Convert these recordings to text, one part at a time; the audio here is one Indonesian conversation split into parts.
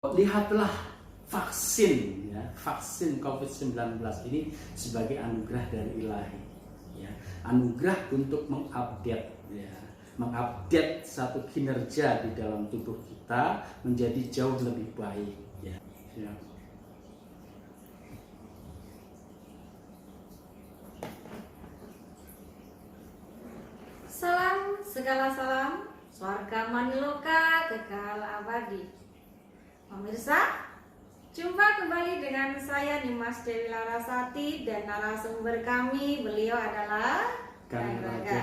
Lihatlah vaksin, ya, vaksin COVID-19 ini sebagai anugerah dari Ilahi, ya, anugerah untuk mengupdate satu kinerja di dalam tubuh kita menjadi jauh lebih baik, ya. Salam, segala salam, swarga maniloka kekal abadi. Pemirsa, jumpa kembali dengan saya Dimas Dewi Larasati dan narasumber kami, beliau adalah Kang Raga.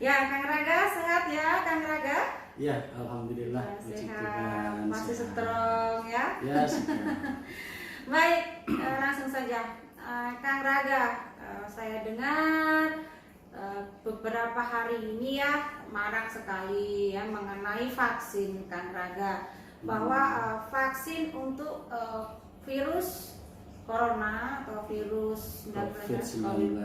Ya, Kang Raga, sehat ya, Kang Raga? Ya, alhamdulillah. Sehat, masih strong ya? Ya, sehat. Baik, langsung saja, Kang Raga, saya dengar beberapa hari ini ya marak sekali ya mengenai vaksin, Kang Raga, bahwa vaksin untuk virus corona atau virus COVID-19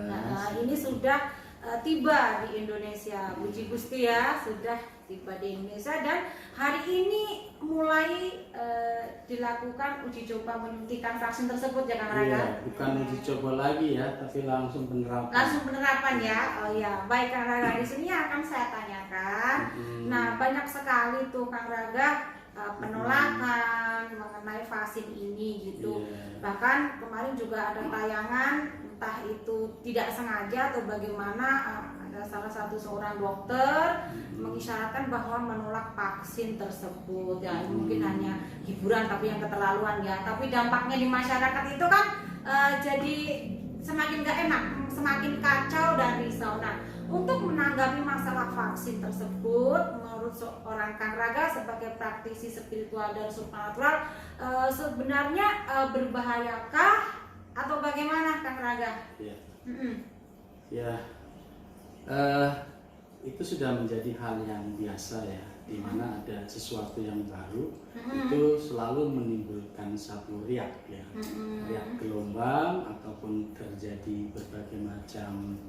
ini sudah tiba di Indonesia. Puji Gusti ya, sudah tiba di Indonesia dan hari ini mulai dilakukan uji coba menyuntikkan vaksin tersebut ya, Kang Raga? Iya, bukan uji coba lagi ya, tapi langsung penerapan. Langsung penerapan ya. Oh ya, baik Kang Raga, di sini akan saya tanyakan. Nah, banyak sekali tuh Kang Raga penolakan mengenai vaksin ini gitu. Bahkan kemarin juga ada tayangan, entah itu tidak sengaja atau bagaimana, ada salah satu seorang dokter mengisyaratkan bahwa menolak vaksin tersebut ya. Mungkin hanya hiburan tapi yang keterlaluan ya. Tapi dampaknya di masyarakat itu kan jadi semakin gak enak, semakin kacau dan risau. Nah, untuk menanggapi masalah vaksin tersebut, menurut seorang Kang Raga sebagai praktisi spiritual dan supernatural, sebenarnya berbahayakah atau bagaimana, Kang Raga? Ya, itu sudah menjadi hal yang biasa ya, di mana ada sesuatu yang baru itu selalu menimbulkan satu riak ya, riak gelombang ataupun terjadi berbagai macam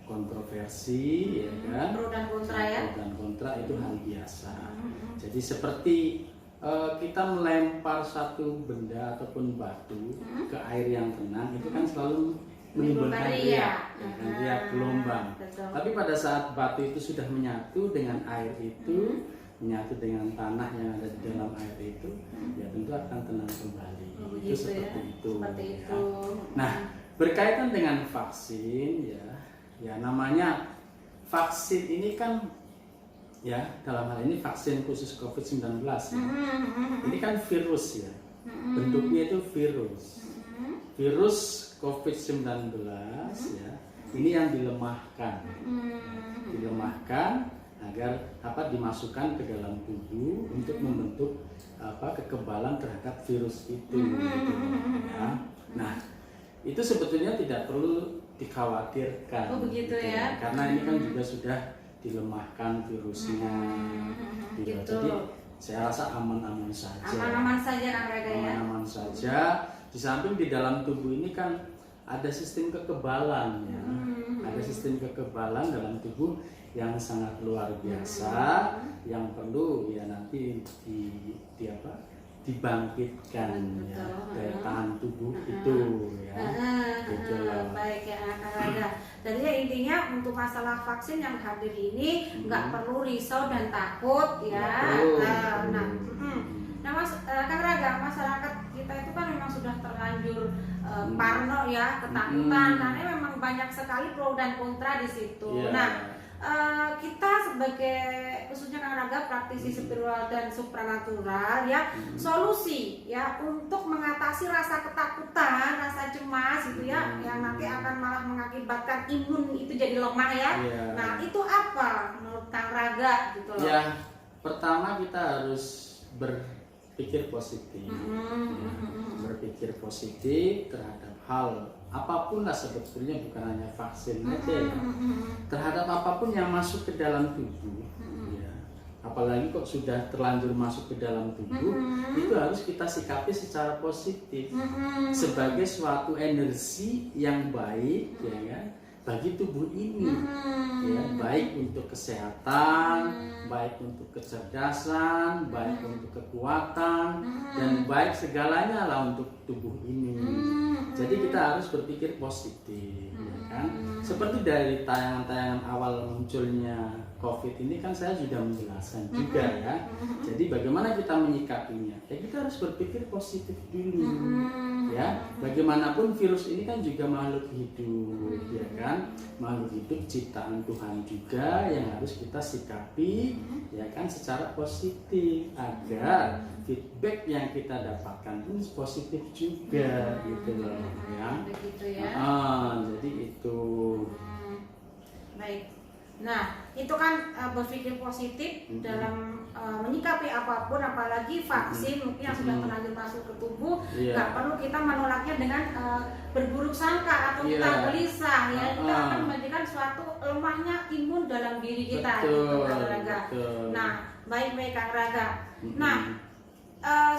kontroversi, ya kan? Pro dan kontra ya. Pro dan kontra itu hal biasa. Jadi seperti kita melempar satu benda ataupun batu ke air yang tenang, itu kan selalu menimbulkan riak gelombang. Betul. Tapi pada saat batu itu sudah menyatu dengan air itu, menyatu dengan tanah yang ada di dalam air itu, ya tentu akan tenang kembali. Itu seperti ya? itu. Seperti ya. itu. Nah, berkaitan dengan vaksin ya namanya vaksin ini kan ya, dalam hal ini vaksin khusus COVID-19 ya. Ini kan virus ya. Bentuknya itu virus. Virus COVID-19 ya. Ini yang dilemahkan. Dilemahkan agar dimasukkan ke dalam tubuh untuk membentuk kekebalan terhadap virus itu gitu, ya. Nah, itu sebetulnya tidak perlu dikhawatirkan. Oh begitu gitu, ya. karena ini kan juga sudah dilemahkan virusnya gitu. Jadi saya rasa aman-aman saja. Aman-aman saja, Kang Raga ya. Aman-aman saja. Di samping di dalam tubuh ini kan ada sistem kekebalan ya. Ada sistem kekebalan dalam tubuh yang sangat luar biasa, yang perlu ya nanti dibangkitkan ya, daya tahan tubuh itu ya. Gitu. Baik ya, Kang Raga. Jadi ya intinya untuk masalah vaksin yang hadir ini nggak perlu risau dan takut ya. Nah, Kang Raga, masyarakat kita itu kan memang sudah terlanjur parno ya, ketakutan, karena memang banyak sekali pro dan kontra di situ. Nah, kita sebagai khususnya Kang Raga praktisi spiritual dan supranatural ya, solusi ya untuk mengatasi rasa ketakutan, rasa cemas gitu ya, yang nanti akan malah mengakibatkan imun itu jadi lemah ya. Nah, itu apa menurut Kang Raga gitu loh? Ya, pertama kita harus berpikir positif. Berpikir positif terhadap hal apapun lah, sebetulnya bukan hanya vaksin aja ya. Terhadap apapun yang masuk ke dalam tubuh ya. Apalagi kok sudah terlanjur masuk ke dalam tubuh, itu harus kita sikapi secara positif sebagai suatu energi yang baik ya kan, bagi tubuh ini, ya, baik untuk kesehatan, baik untuk kecerdasan, baik untuk kekuatan, dan baik segalanya lah untuk tubuh ini. Jadi kita harus berpikir positif, ya kan? Seperti dari tayangan-tayangan awal munculnya COVID ini kan saya sudah menjelaskan juga ya. Jadi bagaimana kita menyikapinya? Ya kita harus berpikir positif dulu, ya. Bagaimanapun virus ini kan juga makhluk hidup, ya kan? Makhluk hidup ciptaan Tuhan juga yang harus kita sikapi, ya kan, secara positif agar feedback yang kita dapatkan pun positif juga, gitu loh, ya. Begitu ya. Jadi itu. Baik. Nah, itu kan berpikir positif dalam menyikapi apapun, apalagi vaksin mungkin yang sudah terlanjur masuk ke tubuh, nggak perlu kita menolaknya dengan berburuk sangka atau kita gelisah, ya. Kita akan menjadikan suatu lemahnya imun dalam diri kita, gitu, Kang Raga. Nah, baik-baik Kang Raga. Nah,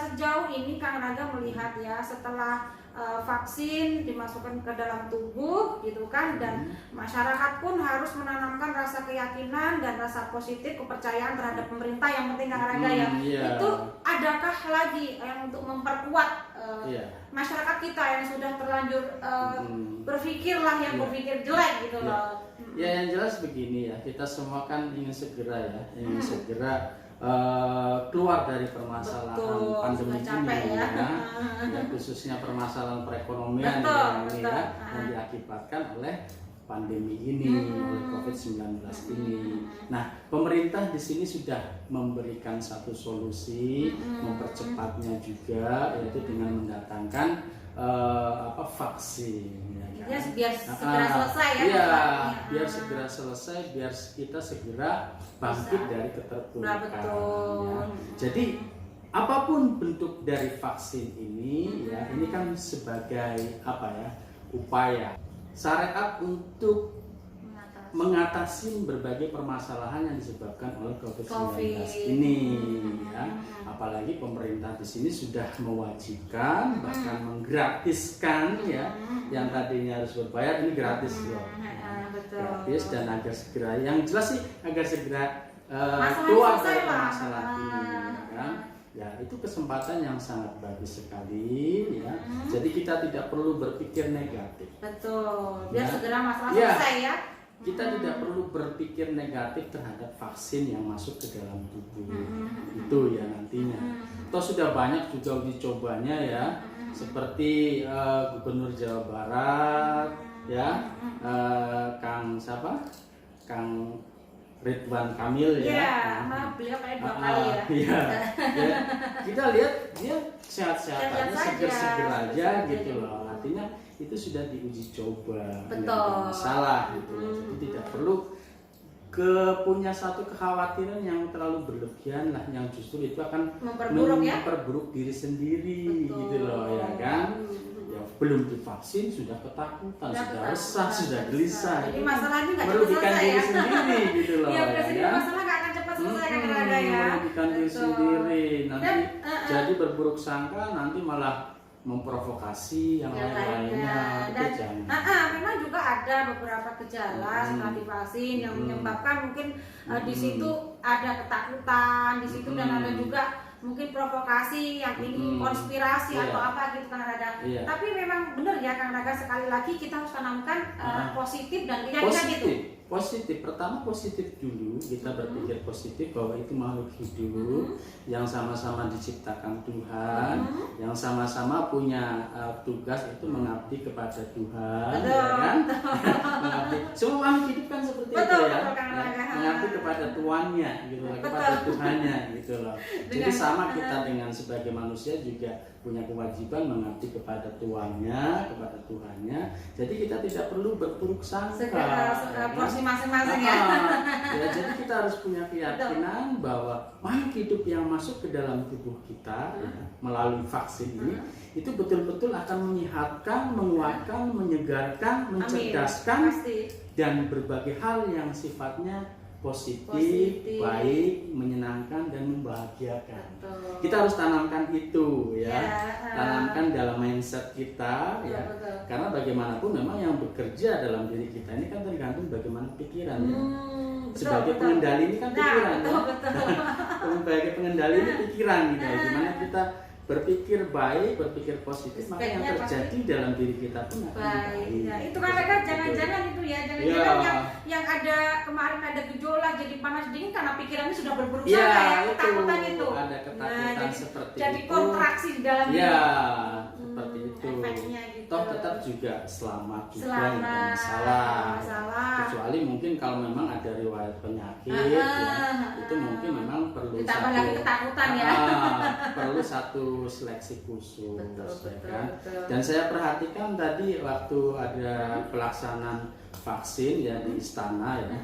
sejauh ini Kang Raga melihat ya, setelah vaksin dimasukkan ke dalam tubuh gitu kan, dan masyarakat pun harus menanamkan rasa keyakinan dan rasa positif, kepercayaan terhadap pemerintah yang penting Kang Raga ya. Itu adakah lagi yang untuk memperkuat masyarakat kita yang sudah terlanjur berpikir jelek gitu loh. Ya, yang jelas begini ya, kita semua kan ingin segera keluar dari permasalahan pandemi ini, ya, khususnya permasalahan perekonomian ini ya, yang diakibatkan oleh pandemi ini, oleh COVID-19 ini. Nah, pemerintah di sini sudah memberikan satu solusi, mempercepatnya juga, yaitu dengan mendatangkan vaksin. Ya, biar segera selesai ya. Iya, biar segera selesai, biar kita segera bangkit dari keterpurukan. Ya. Jadi apapun bentuk dari vaksin ini, ya, ini kan sebagai upaya syariat untuk mengatasi berbagai permasalahan yang disebabkan oleh COVID-19 ini, ya. Apalagi pemerintah di sini sudah mewajibkan, bahkan menggratiskan, ya, yang tadinya harus berbayar ini gratis loh, gratis, dan agar segera, yang jelas sih agar segera keluar dari permasalahan ini, kan? Ya, itu kesempatan yang sangat bagus sekali, ya. Jadi kita tidak perlu berpikir negatif. Betul. Biar segera masalah selesai ya. Kita tidak perlu berpikir negatif terhadap vaksin yang masuk ke dalam tubuh. Itu ya nantinya. Toh sudah banyak juga uji cobanya ya, seperti Gubernur Jawa Barat, ya, Kang Ridwan Kamil ya. Beliau kayak 2 kali ya. Iya. Ya. Kita lihat dia sehat-sehat aja, seger-seger aja gitu loh. Artinya itu sudah diuji coba, tidak ada masalah gitu loh. Jadi tidak perlu punya satu kekhawatiran yang terlalu berlebihan lah, yang justru itu akan memperburuk diri sendiri. Betul. Gitu loh, ya kan? Ya, belum divaksin sudah ketakutan, sudah resah, sudah gelisah. Jadi masalahnya nggak merugikan diri sendiri gitu loh. Iya, ya, masalah nggak akan cepat selesai kan ada ya. Merugikan diri sendiri, nanti jadi berburuk sangka, nanti malah memprovokasi yang lain-lainnya. Memang juga ada beberapa gejala setelah divaksin yang menyebabkan mungkin di situ ada ketakutan di situ, dan ada juga mungkin provokasi yang ini konspirasi atau apa gitu Kang Raga. Tapi memang benar ya Kang Raga, sekali lagi kita harus tanamkan positif dan keyakinan gitu. Positif, pertama positif dulu, kita berpikir positif bahwa itu makhluk hidup yang sama-sama diciptakan Tuhan, yang sama-sama punya tugas itu mengabdi kepada Tuhan, ya kan? Mengabdi. Semua makhluk hidup kan seperti itu ya, mengabdi kepada tuannya, gitu loh, kepada Tuhannya, gitu loh. Jadi sama kita dengan sebagai manusia juga punya kewajiban mengabdi kepada tuannya, kepada Tuhannya. Jadi kita tidak perlu berburuk sangka. Porsi masing-masing ya. Ya, jadi kita harus punya keyakinan bahwa makhluk hidup yang masuk ke dalam tubuh kita ya, melalui vaksin ini itu betul-betul akan menyehatkan, menguatkan, menyegarkan, mencerdaskan, dan berbagai hal yang sifatnya positif, baik, menyenangkan dan membahagiakan. Betul. Kita harus tanamkan itu ya, Ya, tanamkan dalam mindset kita betul, ya. betul. Karena bagaimanapun memang yang bekerja dalam diri kita ini kan tergantung bagaimana pikiran ya. Betul, Sebagai betul. pengendali ini kan pikiran betul, ya. betul. Sebagai pengendali ini pikiran gitu. Gimana kita berpikir baik, berpikir positif, maka yang Aspeknya terjadi dalam diri kita pun akan baik. baik. Ya, itu kan jangan-jangan itu ya, jangan-jangan yang ada kemarin ada gejolak jadi panas dingin karena pikirannya sudah berburu Ya, ya, ketakutan itu. Ada ketakutan jadi, seperti jadi itu. kontraksi di dalam diri. Ya, seperti itu. Efeknya gitu. Toh tetap juga selamat juga, Selamat, nggak masalah. masalah. Kecuali mungkin kalau memang ada riwayat penyakit, ya, itu mungkin memang perlu ditambah lagi ketakutan ya. Perlu satu seleksi khusus, Betul, ya kan? betul. Dan saya perhatikan tadi waktu ada pelaksanaan vaksin ya di istana ya,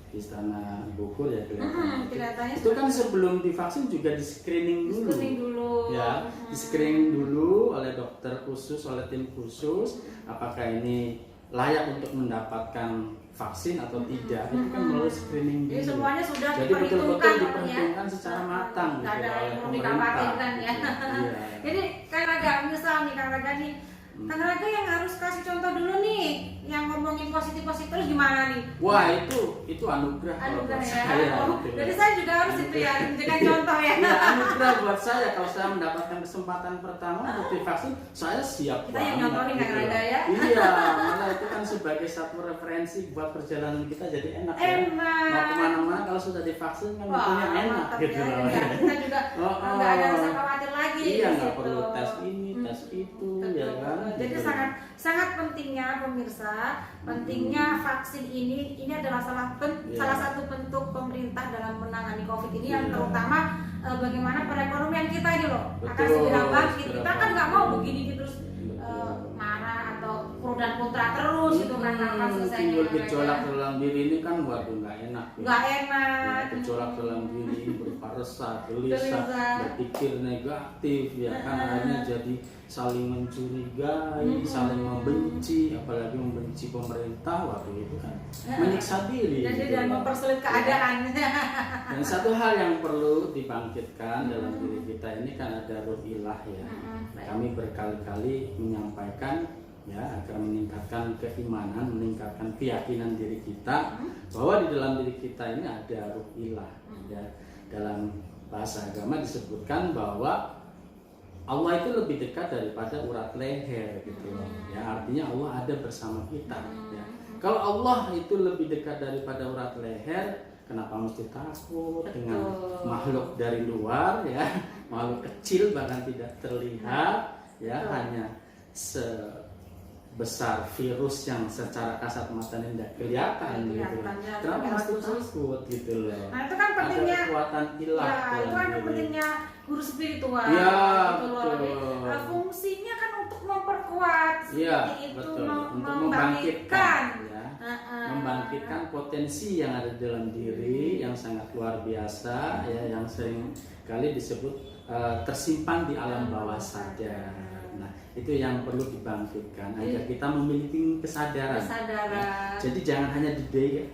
di istana Bogor ya Kelihatannya itu kan sebelum divaksin juga di screening dulu. screening dulu. Ya, di screening dulu oleh dokter khusus, oleh tim khusus, apakah ini layak untuk mendapatkan vaksin atau tidak. Itu kan melalui screening dulu. Jadi semuanya sudah Jadi betul-betul diperhitungkan diperhitungkan secara matang Nggak ada oleh yang perlu pemerintah. dikhawatirkan ya. Iya. Jadi Kang Raga, misal nih Kang Raga nih, Kang Raga yang harus kasih contoh dulu nih, yang ngomongin positif-positif terus gimana nih? Wah, itu anugerah kalau Anugerah buat ya. saya. Oh, gitu. jadi saya juga harus itu ya, menjadikan contoh ya. Ya, anugerah buat saya kalau saya mendapatkan kesempatan pertama untuk divaksin, saya siap Kita yang nyontohin Kang Raga ya. Iya, malah itu kan sebagai satu referensi buat perjalanan kita jadi enak ya. Enak. Mau kemana-mana kalau sudah divaksin kan tentunya enak mantap gitu ya. loh. Ya, kita juga nggak ada rasa khawatir lagi. Iya, di nggak situ. perlu tes ini, tes itu, Betul. ya kan. Jadi Gitu. sangat pentingnya pemirsa, pentingnya vaksin ini adalah salah satu bentuk pemerintah dalam menangani COVID ini yang terutama bagaimana perekonomian kita ini loh akan Betul, segera bangkit. segera Kita kan nggak mau bangkit. begini terus Betul. marah atau pro dan kontra terus gitu kan kapan selesainya timbul mereka. gejolak dalam diri ini kan waduh nggak enak ya. Nggak enak. Ya, gejolak dalam diri berupa resah, gelisah, Gelisah. berpikir negatif ya kan akhirnya jadi saling mencurigai, saling membenci, apalagi membenci pemerintah, waduh itu kan menyiksa diri. Jadi gitu dan loh. mempersulit keadaan. Dan satu hal yang perlu dibangkitkan dalam diri kita ini kan ada ruh ilah ya. Kami berkali-kali menyampaikan ya agar meningkatkan keimanan, meningkatkan keyakinan diri kita bahwa di dalam diri kita ini ada ruh ilah. Ya. Dalam bahasa agama disebutkan bahwa Allah itu lebih dekat daripada urat leher gitu loh. Ya, artinya Allah ada bersama kita ya. Kalau Allah itu lebih dekat daripada urat leher, kenapa mesti takut dengan makhluk dari luar ya, makhluk kecil bahkan tidak terlihat ya, hanya sebesar virus yang secara kasat mata tidak kelihatan gitu. Kenapa mesti takut gitu loh? Nah itu kan pentingnya ada kekuatan ilah ya, itu kan dalam diri. pentingnya guru spiritual Ya, gitu loh. Jadi, betul. Fungsinya kan untuk memperkuat Iya, seperti itu, betul. Untuk membangkitkan ya. Membangkitkan potensi yang ada di dalam diri yang sangat luar biasa ya, yang sering kali disebut tersimpan di alam bawah sadar. Nah, itu yang perlu dibangkitkan agar kita memiliki kesadaran. Jadi jangan hanya di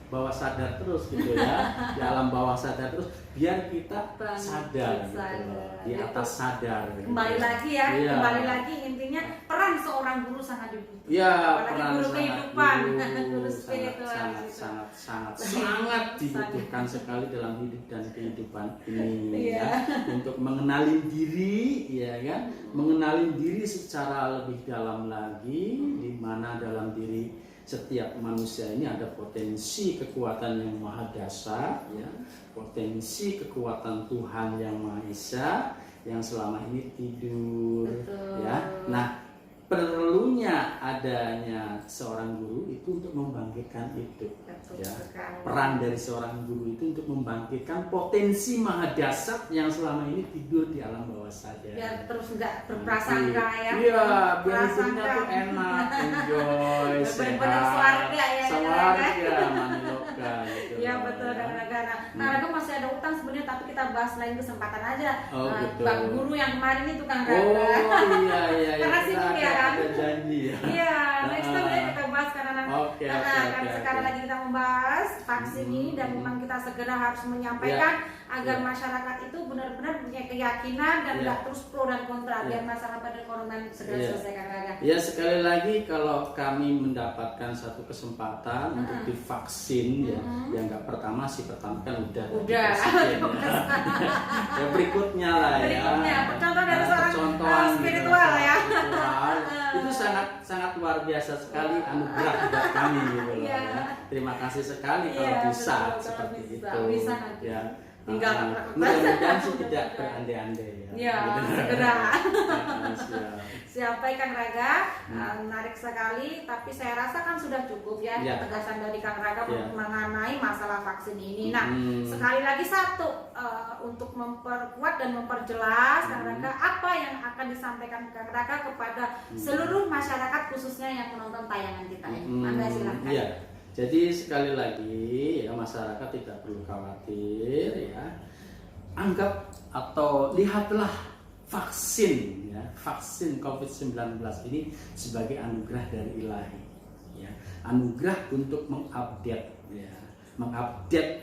bawah sadar terus gitu ya, di alam bawah sadar terus, biar kita sadar gitu loh, di atas sadar gitu. Kembali lagi ya, Iya. kembali lagi intinya peran seorang guru sangat dibutuhkan. Ya, apalagi peran guru sangat kehidupan, guru, guru spiritual gitu. sangat dibutuhkan sekali dalam hidup dan kehidupan ini Iya. ya, untuk mengenali diri ya kan, mengenali diri secara lebih dalam lagi, di mana dalam diri setiap manusia ini ada potensi kekuatan yang maha dasar ya, potensi kekuatan Tuhan yang maha esa yang selama ini tidur. Betul. Ya. Nah, perlunya adanya seorang guru itu untuk membangkitkan itu. Betul Ya. sekali. Peran dari seorang guru itu untuk membangkitkan potensi maha dasar yang selama ini tidur di alam bawah sadar. Biar terus nggak berprasangka ya. Iya, biar Prasangka. hidupnya tuh enak, enjoy, Bener-bener sehat, swarga ya, swarga, maniloka gitu. Iya betul, ya. negara. Nah, aku masih ada utang sebenarnya, tapi kita bahas lain kesempatan aja. Oh, gitu. Bang guru yang kemarin itu kan Oh iya iya. Karena Kita sibuk ya ada kan? janji ya. Iya, next time ya kita bahas membahas karena Oke, sekarang lagi kita membahas vaksin ini dan memang kita segera harus menyampaikan agar masyarakat itu benar-benar punya keyakinan dan nggak terus pro dan kontra biar masalah pada corona segera selesai Kang Raga. Ya, sekali lagi kalau kami mendapatkan satu kesempatan untuk divaksin yang nggak pertama kan udah divaksin, ya berikutnya lah contoh dari seorang spiritual ya. Itu sangat luar biasa sekali anugerah buat kami gitu loh ya. Terima kasih sekali kalau bisa seperti itu. Bisa nanti. Ya. Tinggal mudah-mudahan sih tidak berandai-andai ya. Ya, gitu. segera. Siap. Siapa Kang Raga, menarik sekali, tapi saya rasa kan sudah cukup ya ketegasan dari Kang Raga mengenai masalah vaksin ini. Nah, sekali lagi untuk memperkuat dan memperjelas Kang Raga apa yang akan disampaikan Kang Raga kepada seluruh masyarakat khususnya yang menonton tayangan kita ini. Anda silakan. Iya. Jadi sekali lagi ya masyarakat tidak perlu khawatir ya. Anggap atau lihatlah vaksin COVID-19 ini sebagai anugerah dari Ilahi ya. Anugerah untuk mengupdate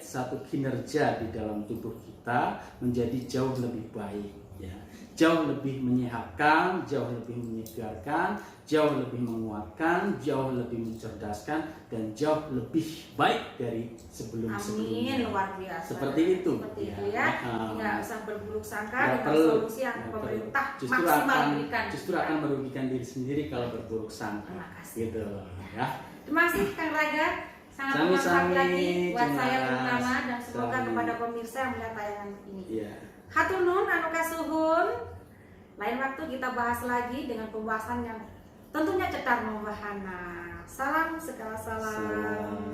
satu kinerja di dalam tubuh kita menjadi jauh lebih baik ya. Jauh lebih menyehatkan, jauh lebih menyegarkan, jauh lebih menguatkan, jauh lebih mencerdaskan, dan jauh lebih baik dari sebelum-sebelumnya. Amin, luar biasa. Seperti itu. Nggak usah berburuk sangka dengan solusi yang pemerintah maksimal berikan. Justru akan merugikan diri sendiri kalau berburuk sangka. Terima kasih. Gitu ya. Terima kasih Kang Raga. Sangat bermanfaat lagi buat saya terutama dan semoga kepada pemirsa yang melihat tayangan ini. Hatur nuhun anu kasuhun. Lain waktu kita bahas lagi dengan pembahasan yang tentunya cetar membahana. Salam segala salam.